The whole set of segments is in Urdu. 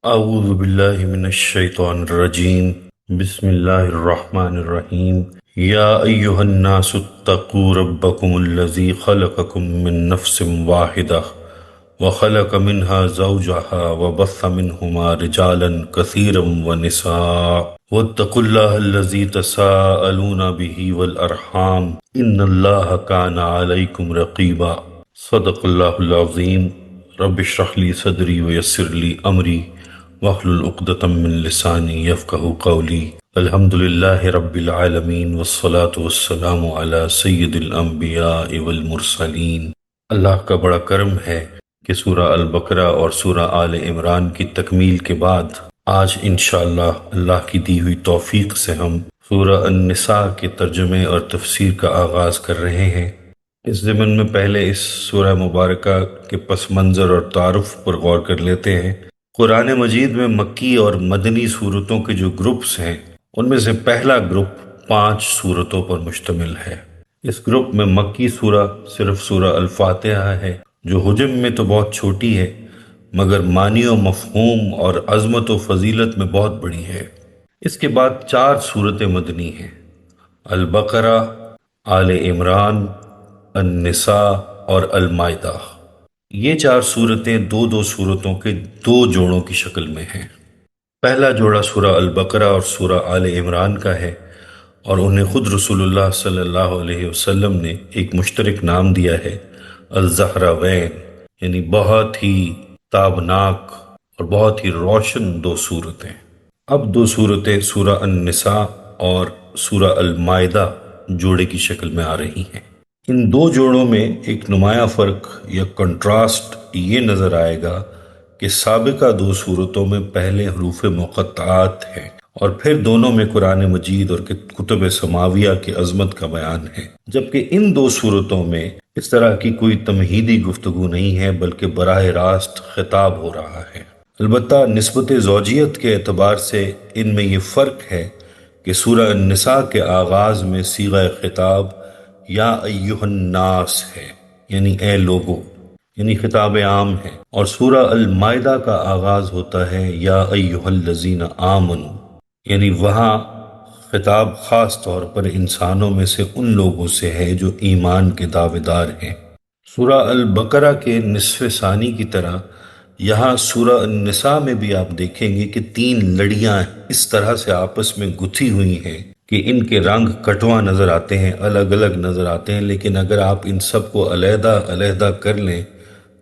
اعوذ باللہ من الشیطان الرجیم بسم اللہ الرحمن الرحیم یا ایہا الناس اتقوا ربکم الذی خلقکم من نفس واحدہ وخلق منها زوجها وبث منهما رجالا كثيرا ونساء واتقوا الله الذي تساءلون به والأرحام إن الله كان عليكم رقيبا صدق الله العظيم رب اشرح لي صدري ويسر لي أمري واحلل عقدة من لساني يفقهوا قولي الحمد لله رب العالمين والصلاة والسلام على سید الانبیاء والمرسلین۔ اللہ کا بڑا کرم ہے کہ سورہ البقرہ اور سورہ آل عمران کی تکمیل کے بعد آج انشاءاللہ اللہ کی دی ہوئی توفیق سے ہم سورہ النساء کے ترجمے اور تفسیر کا آغاز کر رہے ہیں۔ اس ضمن میں پہلے اس سورہ مبارکہ کے پس منظر اور تعارف پر غور کر لیتے ہیں۔ قرآن مجید میں مکی اور مدنی صورتوں کے جو گروپس ہیں ان میں سے پہلا گروپ 5 صورتوں پر مشتمل ہے۔ اس گروپ میں مکی سورہ صرف سورہ الفاتحہ ہے جو حجم میں تو بہت چھوٹی ہے مگر معنی و مفہوم اور عظمت و فضیلت میں بہت بڑی ہے۔ اس کے بعد 4 صورتیں مدنی ہیں: البقرہ، آل عمران، النساء اور المائدہ۔ یہ 4 صورتیں دو صورتوں کے 2 جوڑوں کی شکل میں ہیں۔ پہلا جوڑا سورہ البقرہ اور سورہ آل عمران کا ہے اور انہیں خود رسول اللہ صلی اللہ علیہ وسلم نے ایک مشترک نام دیا ہے، الزہراوین، یعنی بہت ہی تابناک اور بہت ہی روشن 2 صورتیں۔ اب 2 صورتیں سورہ النساء اور سورہ المائدہ جوڑے کی شکل میں آ رہی ہیں۔ ان 2 جوڑوں میں ایک نمایاں فرق یا کنٹراسٹ یہ نظر آئے گا کہ سابقہ 2 صورتوں میں پہلے حروف مقطعات ہیں اور پھر دونوں میں قرآن مجید اور کتب سماویہ کی عظمت کا بیان ہے، جبکہ ان 2 صورتوں میں اس طرح کی کوئی تمہیدی گفتگو نہیں ہے بلکہ براہ راست خطاب ہو رہا ہے۔ البتہ نسبت زوجیت کے اعتبار سے ان میں یہ فرق ہے کہ سورہ النساء کے آغاز میں صیغہ خطاب یا ایہا الناس ہے، یعنی اے لوگو، یعنی خطاب عام ہے، اور سورہ المائدہ کا آغاز ہوتا ہے یا ایہا الذین آمنوا، یعنی وہاں خطاب خاص طور پر انسانوں میں سے ان لوگوں سے ہے جو ایمان کے دعوے دار ہیں۔ سورہ البقرہ کے نصف ثانی کی طرح یہاں سورہ النساء میں بھی آپ دیکھیں گے کہ 3 لڑیاں اس طرح سے آپس میں گتھی ہوئی ہیں کہ ان کے رنگ کٹواں نظر آتے ہیں، الگ الگ نظر آتے ہیں، لیکن اگر آپ ان سب کو علیحدہ علیحدہ کر لیں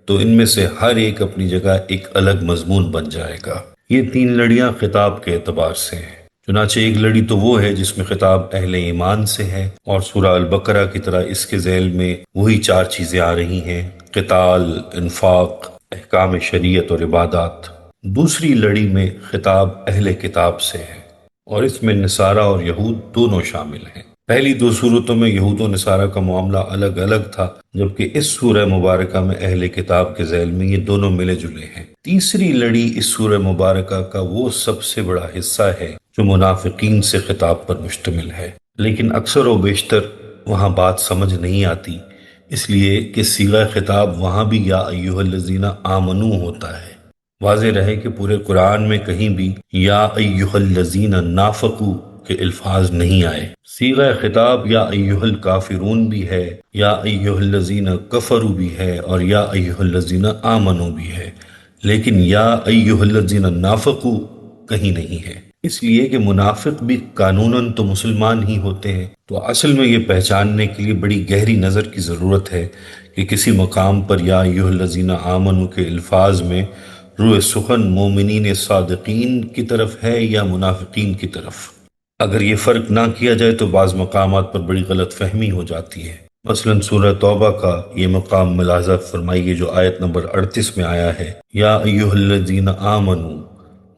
تو ان میں سے ہر ایک اپنی جگہ ایک الگ مضمون بن جائے گا۔ یہ 3 لڑیاں خطاب کے اعتبار سے ہیں۔ چنانچہ ایک لڑی تو وہ ہے جس میں خطاب اہل ایمان سے ہے اور سورہ البقرہ کی طرح اس کے ذیل میں وہی 4 چیزیں آ رہی ہیں: قتال، انفاق، احکام شریعت اور عبادات۔ دوسری لڑی میں خطاب اہل کتاب سے ہے اور اس میں نصارہ اور یہود دونوں شامل ہیں۔ پہلی 2 صورتوں میں یہود و نصارہ کا معاملہ الگ الگ تھا، جبکہ اس سورہ مبارکہ میں اہل کتاب کے ذیل میں یہ دونوں ملے جلے ہیں۔ تیسری لڑی اس سورہ مبارکہ کا وہ سب سے بڑا حصہ ہے جو منافقین سے خطاب پر مشتمل ہے، لیکن اکثر و بیشتر وہاں بات سمجھ نہیں آتی، اس لیے کہ صیغہ خطاب وہاں بھی یا ایھا الذین آمنوا ہوتا ہے۔ واضح رہے کہ پورے قرآن میں کہیں بھی یا ایھا الذین نافقوا کے الفاظ نہیں آئے۔ صیغہ خطاب یا ایھا الکافرون بھی ہے، یا ایھا الذین کفروا بھی ہے اور یا ایھا الذین آمنوا بھی ہے، لیکن یا ایھا الذین نافقوا کہیں نہیں ہے، اس لیے کہ منافق بھی قانوناً تو مسلمان ہی ہوتے ہیں۔ تو اصل میں یہ پہچاننے کے لیے بڑی گہری نظر کی ضرورت ہے کہ کسی مقام پر یا ایھا الذین آمنوا کے الفاظ میں روح سخن مومنین صادقین کی طرف ہے یا منافقین کی طرف۔ اگر یہ فرق نہ کیا جائے تو بعض مقامات پر بڑی غلط فہمی ہو جاتی ہے۔ مثلا سورہ توبہ کا یہ مقام ملاحظہ فرمائیے جو آیت نمبر 38 میں آیا ہے، یا ایھا الذین آمنوا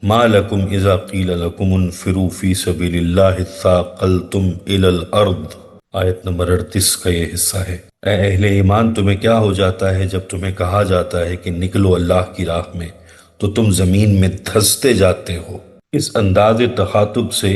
ما لکم اذا قیل لکم انفروا فی سبیل اللہ اثاقلتم الی الارض۔ آیت نمبر 38 کا یہ حصہ ہے۔ اے اہل ایمان، تمہیں کیا ہو جاتا ہے جب تمہیں کہا جاتا ہے کہ نکلو اللہ کی راہ میں تو تم زمین میں دھستے جاتے ہو۔ اس انداز تخاطب سے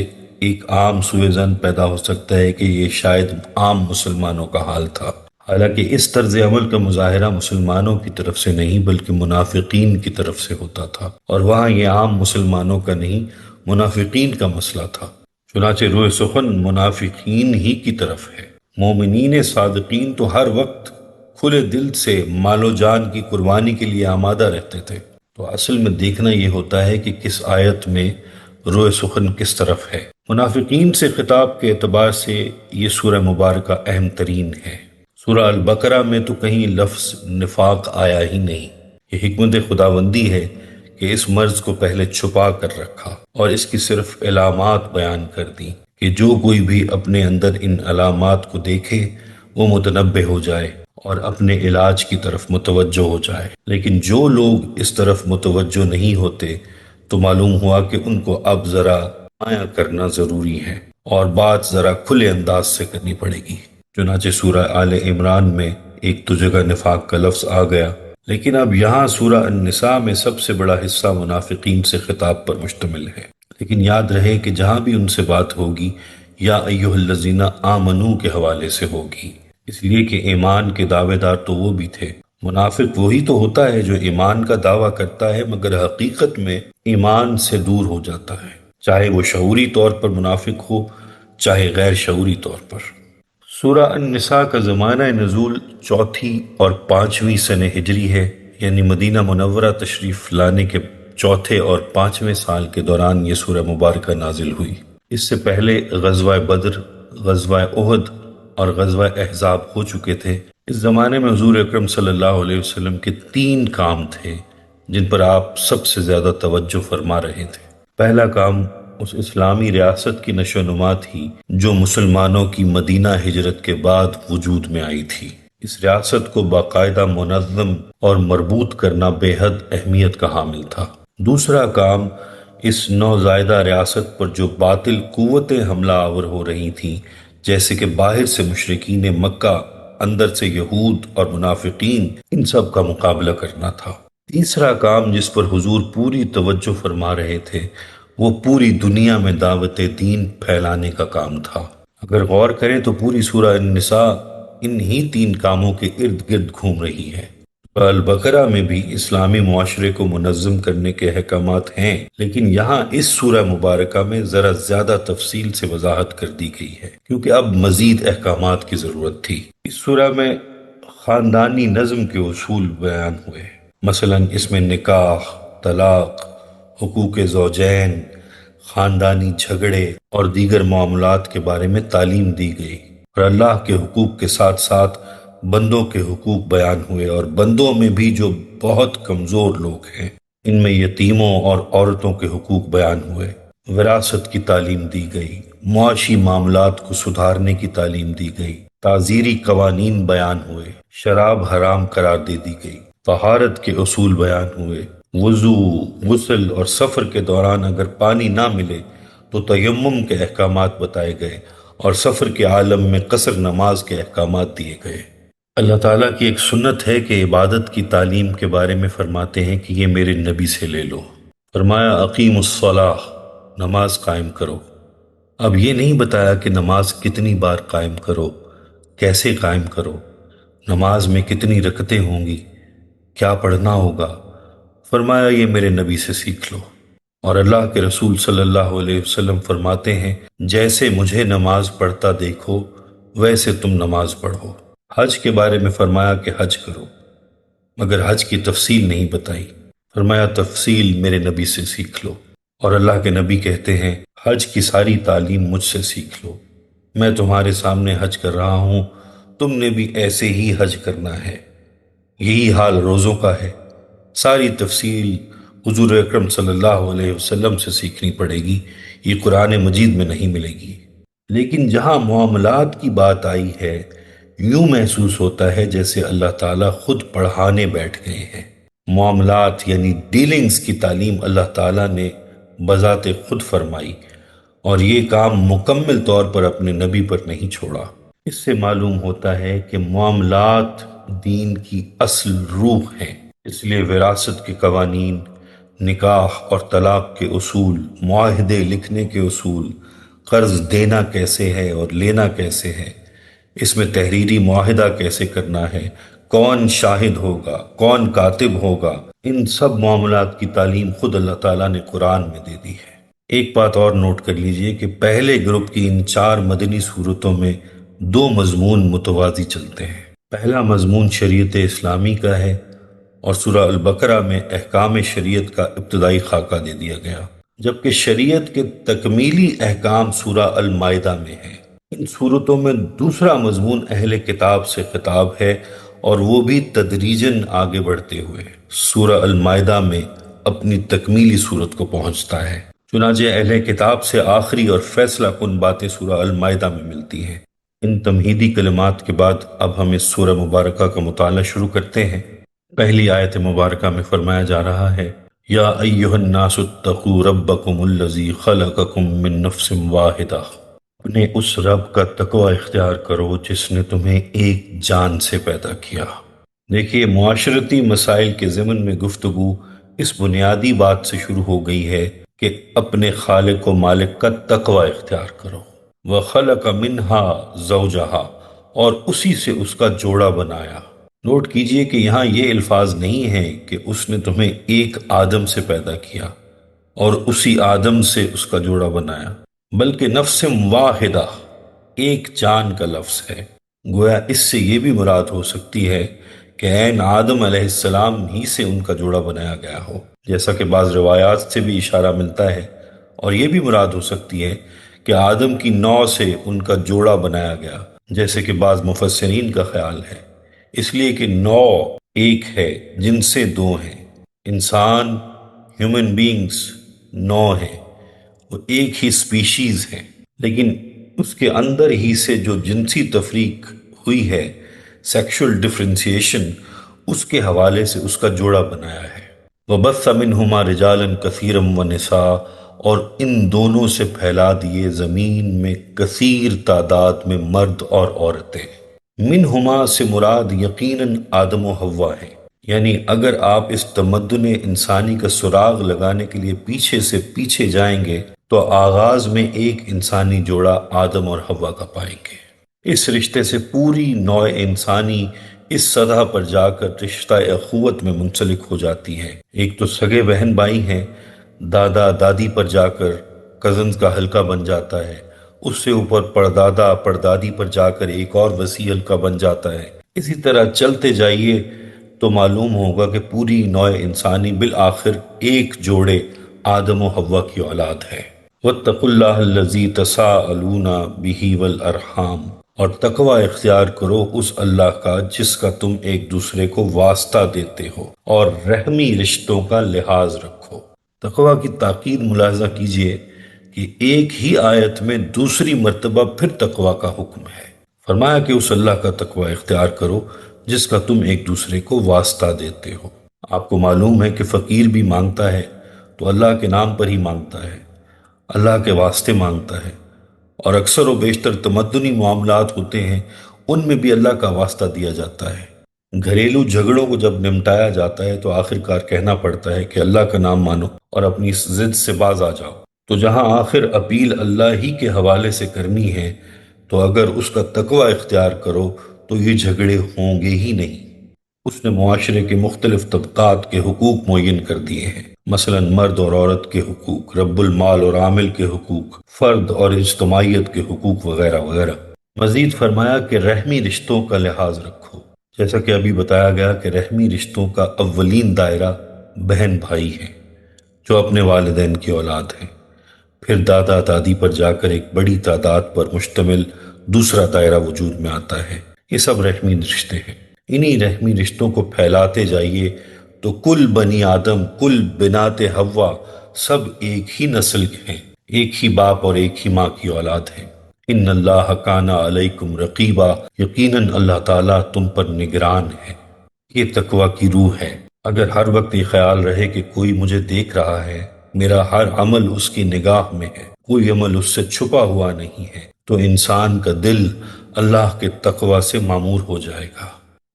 ایک عام سوء ظن پیدا ہو سکتا ہے کہ یہ شاید عام مسلمانوں کا حال تھا، حالانکہ اس طرز عمل کا مظاہرہ مسلمانوں کی طرف سے نہیں بلکہ منافقین کی طرف سے ہوتا تھا، اور وہاں یہ عام مسلمانوں کا نہیں منافقین کا مسئلہ تھا۔ چنانچہ روح سخن منافقین ہی کی طرف ہے۔ مومنین صادقین تو ہر وقت کھلے دل سے مال و جان کی قربانی کے لیے آمادہ رہتے تھے۔ تو اصل میں دیکھنا یہ ہوتا ہے کہ کس آیت میں روح سخن کس طرف ہے۔ منافقین سے خطاب کے اعتبار سے یہ سورہ مبارکہ اہم ترین ہے۔ سورہ البقرہ میں تو کہیں لفظ نفاق آیا ہی نہیں۔ یہ حکمت خداوندی ہے کہ اس مرض کو پہلے چھپا کر رکھا اور اس کی صرف علامات بیان کر دی کہ جو کوئی بھی اپنے اندر ان علامات کو دیکھے وہ متنبہ ہو جائے اور اپنے علاج کی طرف متوجہ ہو جائے۔ لیکن جو لوگ اس طرف متوجہ نہیں ہوتے تو معلوم ہوا کہ ان کو اب ذرا آیا کرنا ضروری ہے اور بات ذرا کھلے انداز سے کرنی پڑے گی۔ چنانچہ سورہ آل عمران میں ایک تو جگہ نفاق کا لفظ آ گیا، لیکن اب یہاں سورہ النساء میں سب سے بڑا حصہ منافقین سے خطاب پر مشتمل ہے۔ لیکن یاد رہے کہ جہاں بھی ان سے بات ہوگی یا ایھا الذین آمنو کے حوالے سے ہوگی، اس لیے کہ ایمان کے دعوے دار تو وہ بھی تھے۔ منافق وہی تو ہوتا ہے جو ایمان کا دعویٰ کرتا ہے مگر حقیقت میں ایمان سے دور ہو جاتا ہے، چاہے وہ شعوری طور پر منافق ہو چاہے غیر شعوری طور پر۔ سورہ النساء کا زمانہ نزول چوتھی اور پانچویں سنہ ہجری ہے، یعنی مدینہ منورہ تشریف لانے کے چوتھے اور پانچویں سال کے دوران یہ سورہ مبارکہ نازل ہوئی۔ اس سے پہلے غزوہ بدر، غزوہ احد اور غزوہ احزاب ہو چکے تھے۔ اس زمانے میں حضور اکرم صلی اللہ علیہ وسلم کے 3 کام تھے جن پر آپ سب سے زیادہ توجہ فرما رہے تھے۔ پہلا کام اس اسلامی ریاست کی نشو و نما تھی جو مسلمانوں کی مدینہ ہجرت کے بعد وجود میں آئی تھی۔ اس ریاست کو باقاعدہ منظم اور مربوط کرنا بے حد اہمیت کا حامل تھا۔ دوسرا کام اس نوزائیدہ ریاست پر جو باطل قوتیں حملہ آور ہو رہی تھیں، جیسے کہ باہر سے مشرکین مکہ، اندر سے یہود اور منافقین، ان سب کا مقابلہ کرنا تھا۔ تیسرا کام جس پر حضور پوری توجہ فرما رہے تھے وہ پوری دنیا میں دعوت دین پھیلانے کا کام تھا۔ اگر غور کریں تو پوری سورہ النساء انہی 3 کاموں کے ارد گرد گھوم رہی ہے۔ البقرہ میں بھی اسلامی معاشرے کو منظم کرنے کے احکامات ہیں، لیکن یہاں اس سورہ مبارکہ میں ذرا زیادہ تفصیل سے وضاحت کر دی گئی ہے کیونکہ اب مزید احکامات کی ضرورت تھی۔ اس سورہ میں خاندانی نظم کے اصول بیان ہوئے، مثلا اس میں نکاح، طلاق، حقوق زوجین، خاندانی جھگڑے اور دیگر معاملات کے بارے میں تعلیم دی گئی، اور اللہ کے حقوق کے ساتھ ساتھ بندوں کے حقوق بیان ہوئے، اور بندوں میں بھی جو بہت کمزور لوگ ہیں ان میں یتیموں اور عورتوں کے حقوق بیان ہوئے۔ وراثت کی تعلیم دی گئی، معاشی معاملات کو سدھارنے کی تعلیم دی گئی، تعزیری قوانین بیان ہوئے، شراب حرام قرار دے دی گئی، طہارت کے اصول بیان ہوئے، وضو، غسل اور سفر کے دوران اگر پانی نہ ملے تو تیمم کے احکامات بتائے گئے، اور سفر کے عالم میں قصر نماز کے احکامات دیے گئے۔ اللہ تعالیٰ کی ایک سنت ہے کہ عبادت کی تعلیم کے بارے میں فرماتے ہیں کہ یہ میرے نبی سے لے لو۔ فرمایا اقیم الصلاۃ، نماز قائم کرو۔ اب یہ نہیں بتایا کہ نماز کتنی بار قائم کرو، کیسے قائم کرو، نماز میں کتنی رکعتیں ہوں گی، کیا پڑھنا ہوگا۔ فرمایا یہ میرے نبی سے سیکھ لو۔ اور اللہ کے رسول صلی اللہ علیہ وسلم فرماتے ہیں جیسے مجھے نماز پڑھتا دیکھو ویسے تم نماز پڑھو۔ حج کے بارے میں فرمایا کہ حج کرو، مگر حج کی تفصیل نہیں بتائی، فرمایا تفصیل میرے نبی سے سیکھ لو۔ اور اللہ کے نبی کہتے ہیں حج کی ساری تعلیم مجھ سے سیکھ لو، میں تمہارے سامنے حج کر رہا ہوں، تم نے بھی ایسے ہی حج کرنا ہے۔ یہی حال روزوں کا ہے، ساری تفصیل حضور اکرم صلی اللہ علیہ وسلم سے سیکھنی پڑے گی، یہ قرآن مجید میں نہیں ملے گی۔ لیکن جہاں معاملات کی بات آئی ہے یوں محسوس ہوتا ہے جیسے اللہ تعالیٰ خود پڑھانے بیٹھ گئے ہیں۔ معاملات یعنی ڈیلنگز کی تعلیم اللہ تعالیٰ نے بذات خود فرمائی، اور یہ کام مکمل طور پر اپنے نبی پر نہیں چھوڑا۔ اس سے معلوم ہوتا ہے کہ معاملات دین کی اصل روح ہیں، اس لیے وراثت کے قوانین، نکاح اور طلاق کے اصول، معاہدے لکھنے کے اصول، قرض دینا کیسے ہے اور لینا کیسے ہے، اس میں تحریری معاہدہ کیسے کرنا ہے، کون شاہد ہوگا، کون کاتب ہوگا، ان سب معاملات کی تعلیم خود اللہ تعالیٰ نے قرآن میں دے دی ہے۔ ایک بات اور نوٹ کر لیجئے کہ پہلے گروپ کی ان 4 مدنی صورتوں میں 2 مضمون متوازی چلتے ہیں۔ پہلا مضمون شریعت اسلامی کا ہے اور سورہ البقرہ میں احکام شریعت کا ابتدائی خاکہ دے دیا گیا، جبکہ شریعت کے تکمیلی احکام سورہ المائدہ میں ہیں۔ ان صورتوں میں دوسرا مضمون اہل کتاب سے خطاب ہے اور وہ بھی تدریجاً آگے بڑھتے ہوئے سورہ المائدہ میں اپنی تکمیلی صورت کو پہنچتا ہے۔ چنانچہ اہل کتاب سے آخری اور فیصلہ کن باتیں سورہ المائدہ میں ملتی ہیں۔ ان تمہیدی کلمات کے بعد اب ہم اس سورہ مبارکہ کا مطالعہ شروع کرتے ہیں۔ پہلی آیت مبارکہ میں فرمایا جا رہا ہے، یا ایھا الناس اتقوا ربکم الذی خلقکم من نفس واحدہ، اپنے اس رب کا تقوی اختیار کرو جس نے تمہیں ایک جان سے پیدا کیا۔ دیکھیے، معاشرتی مسائل کے ضمن میں گفتگو اس بنیادی بات سے شروع ہو گئی ہے کہ اپنے خالق و مالک کا تقوی اختیار کرو۔ وَخَلَقَ مِنْهَا زَوْجَهَا، اور اسی سے اس کا جوڑا بنایا۔ نوٹ کیجئے کہ یہاں یہ الفاظ نہیں ہیں کہ اس نے تمہیں ایک آدم سے پیدا کیا اور اسی آدم سے اس کا جوڑا بنایا، بلکہ نفس واحدہ، ایک جان کا لفظ ہے۔ گویا اس سے یہ بھی مراد ہو سکتی ہے کہ عین آدم علیہ السلام ہی سے ان کا جوڑا بنایا گیا ہو، جیسا کہ بعض روایات سے بھی اشارہ ملتا ہے، اور یہ بھی مراد ہو سکتی ہے کہ آدم کی نوع سے ان کا جوڑا بنایا گیا، جیسے کہ بعض مفسرین کا خیال ہے، اس لیے کہ نوع ایک ہے، جن سے 2 ہیں۔ انسان، ہیومن بینگز نوع ہیں، وہ ایک ہی سپیشیز ہیں، لیکن اس کے اندر ہی سے جو جنسی تفریق ہوئی ہے، سیکشول ڈفرینسیشن، اس کے حوالے سے اس کا جوڑا بنایا ہے۔ وَبَثَّ مِنْهُمَا رِجَالًا كَثِيرًا وَنِسَاءً، اور ان دونوں سے پھیلا دیے زمین میں کثیر تعداد میں مرد اور عورتیں۔ منہما سے مراد یقیناً آدم و حوا ہے، یعنی اگر آپ اس تمدن انسانی کا سراغ لگانے کے لیے پیچھے سے پیچھے جائیں گے تو آغاز میں ایک انسانی جوڑا آدم اور حوا کا پائیں گے۔ اس رشتے سے پوری نوع انسانی اس سطح پر جا کر رشتہ اخوت میں منسلک ہو جاتی ہے۔ ایک تو سگے بہن بھائی ہیں، دادا دادی پر جا کر کزنز کا حلقہ بن جاتا ہے، اس سے اوپر پردادا پردادی پر جا کر ایک اور وسیع حلقہ بن جاتا ہے۔ اسی طرح چلتے جائیے تو معلوم ہوگا کہ پوری نوع انسانی بالآخر ایک جوڑے آدم و حوا کی اولاد ہے۔ وَاتَّقُوا اللَّهَ الَّذِي تَسَاءَلُونَ بِهِ وَالْأَرْحَامَ، اور تقوی اختیار کرو اس اللہ کا جس کا تم ایک دوسرے کو واسطہ دیتے ہو اور رحمی رشتوں کا لحاظ رکھو۔ تقوی کی تاکید ملاحظہ کیجئے کہ ایک ہی آیت میں دوسری مرتبہ پھر تقوی کا حکم ہے۔ فرمایا کہ اس اللہ کا تقوی اختیار کرو جس کا تم ایک دوسرے کو واسطہ دیتے ہو۔ آپ کو معلوم ہے کہ فقیر بھی مانگتا ہے تو اللہ کے نام پر ہی مانگتا ہے، اللہ کے واسطے مانگتا ہے، اور اکثر و بیشتر تمدنی معاملات ہوتے ہیں ان میں بھی اللہ کا واسطہ دیا جاتا ہے۔ گھریلو جھگڑوں کو جب نمٹایا جاتا ہے تو آخرکار کہنا پڑتا ہے کہ اللہ کا نام مانو اور اپنی اس ضد سے باز آ جاؤ۔ تو جہاں آخر اپیل اللہ ہی کے حوالے سے کرنی ہے تو اگر اس کا تقوی اختیار کرو تو یہ جھگڑے ہوں گے ہی نہیں۔ اس نے معاشرے کے مختلف طبقات کے حقوق معین کر دیے ہیں، مثلا مرد اور عورت کے حقوق، رب المال اور عامل کے حقوق، فرد اور اجتماعیت کے حقوق وغیرہ وغیرہ۔ مزید فرمایا کہ رحمی رشتوں کا لحاظ رکھو، جیسا کہ ابھی بتایا گیا کہ رحمی رشتوں کا اولین دائرہ بہن بھائی ہیں جو اپنے والدین کی اولاد ہیں، پھر دادا دادی پر جا کر ایک بڑی تعداد پر مشتمل دوسرا دائرہ وجود میں آتا ہے۔ یہ سب رحمی رشتے ہیں۔ انہی رحمی رشتوں کو پھیلاتے جائیے تو کل بنی آدم، کل بنات حوا سب ایک ہی نسل کے ہیں، ایک ہی باپ اور ایک ہی ماں کی اولاد ہیں۔ ان اللہ کان علیکم رقیبا، یقیناً اللہ تعالیٰ تم پر نگران ہے۔ یہ تقوی کی روح ہے۔ اگر ہر وقت یہ خیال رہے کہ کوئی مجھے دیکھ رہا ہے، میرا ہر عمل اس کی نگاہ میں ہے، کوئی عمل اس سے چھپا ہوا نہیں ہے، تو انسان کا دل اللہ کے تقوی سے معمور ہو جائے گا۔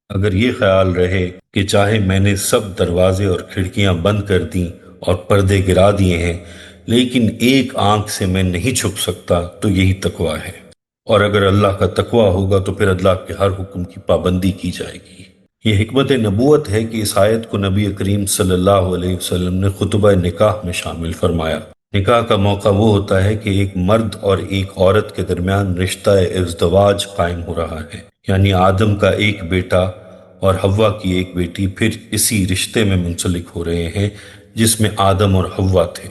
اگر یہ خیال رہے کہ چاہے میں نے سب دروازے اور کھڑکیاں بند کر دیں اور پردے گرا دیے ہیں لیکن ایک آنکھ سے میں نہیں چھپ سکتا، تو یہی تقوی ہے۔ اور اگر اللہ کا تقوی ہوگا تو پھر اللہ کے ہر حکم کی پابندی کی جائے گی۔ یہ حکمت نبوت ہے کہ اس آیت کو نبی کریم صلی اللہ علیہ وسلم نے خطبہ نکاح میں شامل فرمایا۔ نکاح کا موقع وہ ہوتا ہے کہ ایک مرد اور ایک عورت کے درمیان رشتہ ازدواج قائم ہو رہا ہے، یعنی آدم کا ایک بیٹا اور حوا کی ایک بیٹی پھر اسی رشتے میں منسلک ہو رہے ہیں جس میں آدم اور حوا تھے۔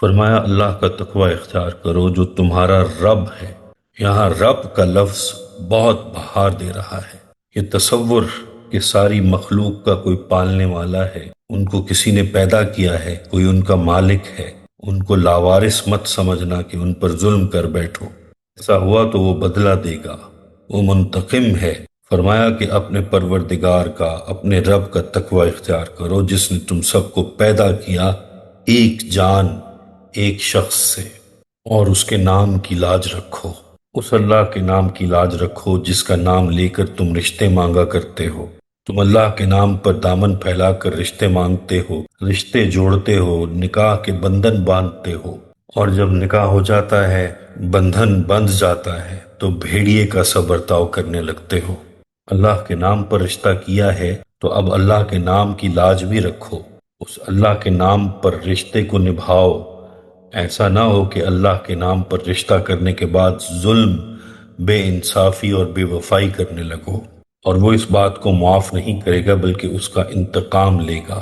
فرمایا اللہ کا تقوی اختیار کرو جو تمہارا رب ہے۔ یہاں رب کا لفظ بہت بہار دے رہا ہے۔ یہ تصور کہ ساری مخلوق کا کوئی پالنے والا ہے، ان کو کسی نے پیدا کیا ہے، کوئی ان کا مالک ہے، ان کو لاوارث مت سمجھنا کہ ان پر ظلم کر بیٹھو۔ ایسا ہوا تو وہ بدلہ دے گا، وہ منتقم ہے۔ فرمایا کہ اپنے پروردگار کا، اپنے رب کا تقوی اختیار کرو جس نے تم سب کو پیدا کیا ایک جان، ایک شخص سے، اور اس کے نام کی لاج رکھو۔ اس اللہ کے نام کی لاج رکھو جس کا نام لے کر تم رشتے مانگا کرتے ہو۔ تم اللہ کے نام پر دامن پھیلا کر رشتے مانگتے ہو، رشتے جوڑتے ہو، نکاح کے بندھن باندھتے ہو، اور جب نکاح ہو جاتا ہے، بندھن بندھ جاتا ہے تو بھیڑیے کا سا برتاؤ کرنے لگتے ہو۔ اللہ کے نام پر رشتہ کیا ہے تو اب اللہ کے نام کی لاج بھی رکھو، اس اللہ کے نام پر رشتے کو نبھاؤ۔ ایسا نہ ہو کہ اللہ کے نام پر رشتہ کرنے کے بعد ظلم، بے انصافی اور بے وفائی کرنے لگو، اور وہ اس بات کو معاف نہیں کرے گا بلکہ اس کا انتقام لے گا۔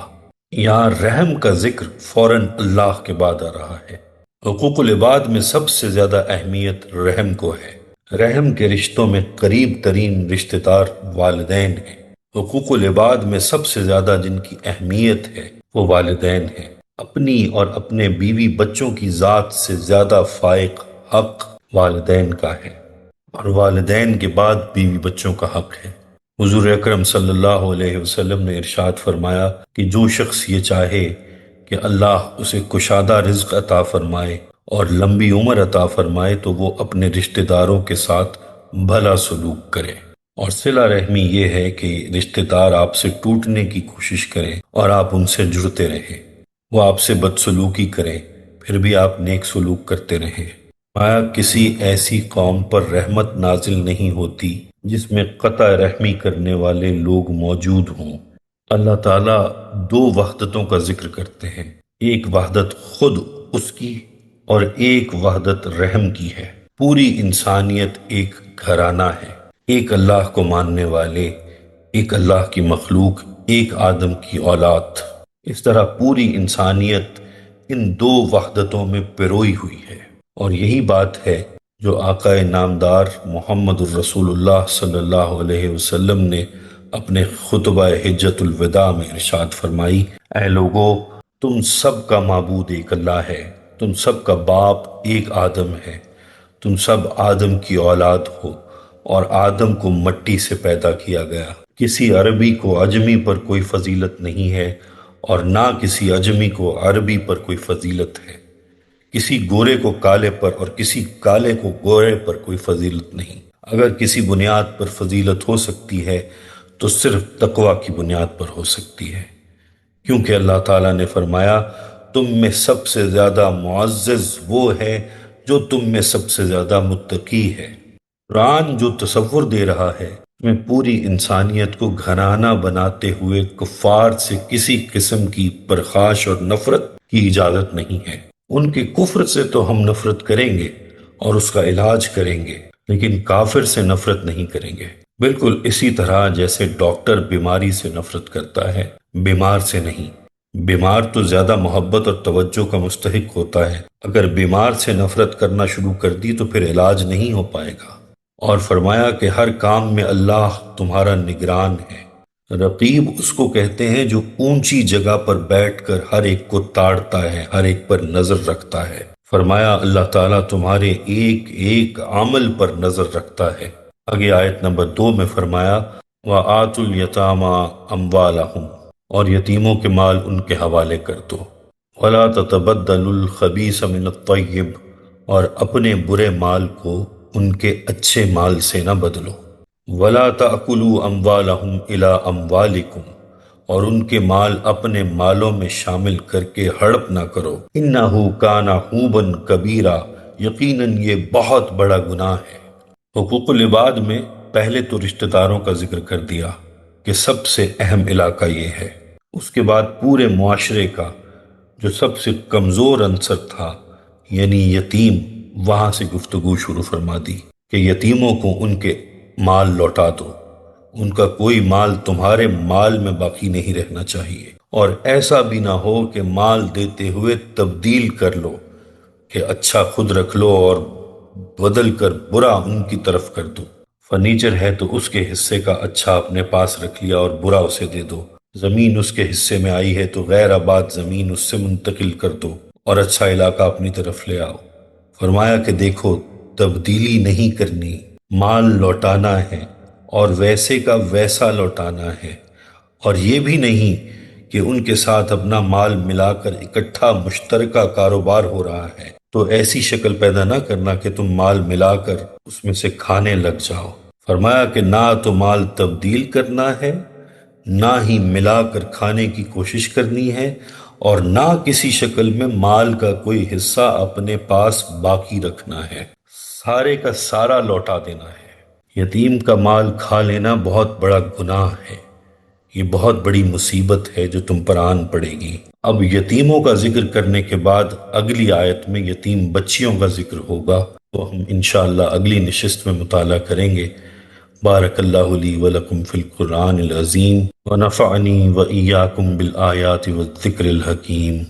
یہاں رحم کا ذکر فوراً اللہ کے بعد آ رہا ہے۔ حقوق العباد میں سب سے زیادہ اہمیت رحم کو ہے۔ رحم کے رشتوں میں قریب ترین رشتہ دار والدین ہیں۔ حقوق العباد میں سب سے زیادہ جن کی اہمیت ہے وہ والدین ہیں۔ اپنی اور اپنے بیوی بچوں کی ذات سے زیادہ فائق حق والدین کا ہے، اور والدین کے بعد بیوی بچوں کا حق ہے۔ حضور اکرم صلی اللہ علیہ وسلم نے ارشاد فرمایا کہ جو شخص یہ چاہے کہ اللہ اسے کشادہ رزق عطا فرمائے اور لمبی عمر عطا فرمائے تو وہ اپنے رشتہ داروں کے ساتھ بھلا سلوک کرے۔ اور صلہ رحمی یہ ہے کہ رشتہ دار آپ سے ٹوٹنے کی کوشش کریں اور آپ ان سے جڑتے رہیں، وہ آپ سے بدسلوکی کریں پھر بھی آپ نیک سلوک کرتے رہیں۔ آیا کسی ایسی قوم پر رحمت نازل نہیں ہوتی جس میں قطع رحمی کرنے والے لوگ موجود ہوں۔ اللہ تعالیٰ دو وحدتوں کا ذکر کرتے ہیں، ایک وحدت خود اس کی اور ایک وحدت رحم کی ہے۔ پوری انسانیت ایک گھرانہ ہے، ایک اللہ کو ماننے والے، ایک اللہ کی مخلوق، ایک آدم کی اولاد۔ اس طرح پوری انسانیت ان دو وحدتوں میں پروئی ہوئی ہے، اور یہی بات ہے جو آقا نامدار محمد الرسول اللہ صلی اللہ علیہ وسلم نے اپنے خطبہ حجت الوداع میں ارشاد فرمائی، اے لوگو، تم سب کا معبود ایک اللہ ہے، تم سب کا باپ ایک آدم ہے، تم سب آدم کی اولاد ہو، اور آدم کو مٹی سے پیدا کیا گیا۔ کسی عربی کو عجمی پر کوئی فضیلت نہیں ہے اور نہ کسی عجمی کو عربی پر کوئی فضیلت ہے۔ کسی گورے کو کالے پر اور کسی کالے کو گورے پر کوئی فضیلت نہیں۔ اگر کسی بنیاد پر فضیلت ہو سکتی ہے تو صرف تقوی کی بنیاد پر ہو سکتی ہے، کیونکہ اللہ تعالیٰ نے فرمایا تم میں سب سے زیادہ معزز وہ ہے جو تم میں سب سے زیادہ متقی ہے۔ قرآن جو تصور دے رہا ہے میں پوری انسانیت کو گھرانہ بناتے ہوئے کفار سے کسی قسم کی پرخاش اور نفرت کی اجازت نہیں ہے۔ ان کے کفر سے تو ہم نفرت کریں گے اور اس کا علاج کریں گے، لیکن کافر سے نفرت نہیں کریں گے۔ بالکل اسی طرح جیسے ڈاکٹر بیماری سے نفرت کرتا ہے، بیمار سے نہیں۔ بیمار تو زیادہ محبت اور توجہ کا مستحق ہوتا ہے، اگر بیمار سے نفرت کرنا شروع کر دی تو پھر علاج نہیں ہو پائے گا۔ اور فرمایا کہ ہر کام میں اللہ تمہارا نگران ہے۔ رقیب اس کو کہتے ہیں جو اونچی جگہ پر بیٹھ کر ہر ایک کو تاڑتا ہے، ہر ایک پر نظر رکھتا ہے۔ فرمایا اللہ تعالیٰ تمہارے ایک ایک عمل پر نظر رکھتا ہے۔ آگے آیت نمبر 2 میں فرمایا وَآتُوا الْيَتَامَىٰ أَمْوَالَهُمْ، اور یتیموں کے مال ان کے حوالے کر دو۔ وَلَا تَتَبَدَّلُوا الْخَبِيثَ مِنَ الطَّيِّبِ، اور اپنے برے مال کو ان کے اچھے مال سے نہ بدلو۔ وَلَا تَأْكُلُوا أَمْوَالَهُمْ إِلَىٰ أَمْوَالِكُمْ، اور ان کے مال اپنے مالوں میں شامل کر کے ہڑپ نہ کرو۔ إِنَّهُ كَانَ حُوبًا كَبِيرًا، یقیناً یہ بہت بڑا گناہ ہے۔ حقوق العباد میں پہلے تو رشتہ داروں کا ذکر کر دیا کہ سب سے اہم علاقہ یہ ہے، اس کے بعد پورے معاشرے کا جو سب سے کمزور عنصر تھا یعنی یتیم، وہاں سے گفتگو شروع فرما دی کہ یتیموں کو ان کے مال لوٹا دو، ان کا کوئی مال تمہارے مال میں باقی نہیں رہنا چاہیے، اور ایسا بھی نہ ہو کہ مال دیتے ہوئے تبدیل کر لو کہ اچھا خود رکھ لو اور بدل کر برا ان کی طرف کر دو۔ فرنیچر ہے تو اس کے حصے کا اچھا اپنے پاس رکھ لیا اور برا اسے دے دو۔ زمین اس کے حصے میں آئی ہے تو غیر آباد زمین اس سے منتقل کر دو اور اچھا علاقہ اپنی طرف لے آؤ۔ فرمایا کہ دیکھو، تبدیلی نہیں کرنی، مال لوٹانا ہے اور ویسے کا ویسا لوٹانا ہے، اور یہ بھی نہیں کہ ان کے ساتھ اپنا مال ملا کر اکٹھا مشترکہ کاروبار ہو رہا ہے تو ایسی شکل پیدا نہ کرنا کہ تم مال ملا کر اس میں سے کھانے لگ جاؤ۔ فرمایا کہ نہ تو مال تبدیل کرنا ہے، نہ ہی ملا کر کھانے کی کوشش کرنی ہے، اور نہ کسی شکل میں مال کا کوئی حصہ اپنے پاس باقی رکھنا ہے، سارے کا سارا لوٹا دینا ہے۔ یتیم کا مال کھا لینا بہت بڑا گناہ ہے، یہ بہت بڑی مصیبت ہے جو تم پر آن پڑے گی۔ اب یتیموں کا ذکر کرنے کے بعد اگلی آیت میں یتیم بچیوں کا ذکر ہوگا، تو ہم انشاءاللہ اگلی نشست میں مطالعہ کریں گے۔ بارک اللہ لی ولکم فی القرآن العظیم ونفعنی وإیاکم بالآیات والذکر الحکیم۔